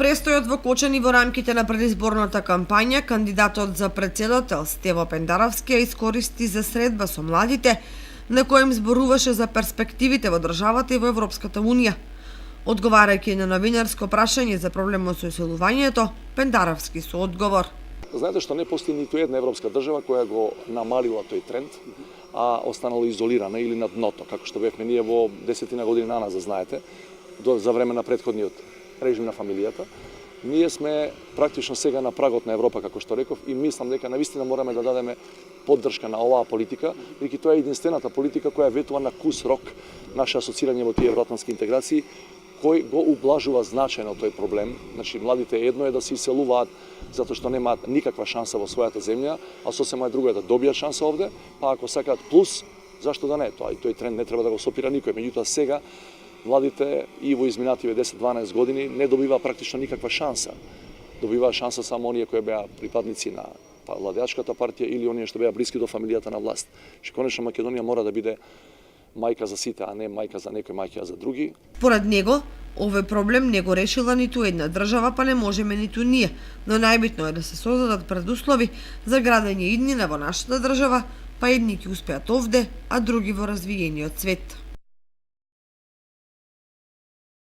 Престојот во Кочани во рамките на предизборната кампања, кандидатот за претседател Стево Пендаровски ја искористи за средба со младите, на кој им зборуваше за перспективите во државата и во Европската Унија. Одговарајќи на новинарско прашање за проблемот со иселувањето, Пендаровски со одговор. Знаете што не постои ниту една европска држава која го намалила тој тренд, а останала изолирана или на дното, како што бевме ние во 10 години назад, знаете, за време на претходниот режим на фамилијата. Ние сме практично сега на прагот на Европа, како што реков, и мислам дека навистина мораме да дадеме поддршка на оваа политика, бидејќи тоа е единствената политика која ветува на кус рок наше асоцирање во тие евроатлантски интеграции, кој го ублажува значајно тој проблем. Значи, младите едно е да се иселуваат затоа што немаат никаква шанса во својата земја, а сосема е друго е да добијат шанса овде, па ако сакаат плюс, зашто да не? Тоа и тој тренд не треба да го сопира никој. Меѓутоа сега младите и во изминативе 10-12 години не добива практично никаква шанса. Добиваа шанса само оние кои беа припадници на владеачката партија или оние што беа блиски до фамилијата на власт. Што конечно Македонија мора да биде мајка за сите, а не мајка за некои, мајка за други. Поред него, овој проблем не го решила ниту една држава, па не можеме ниту ние, но најбитно е да се создадат предуслови за градење иднина во нашата држава, па едни ќе успеат овде, а други во развиениот свет.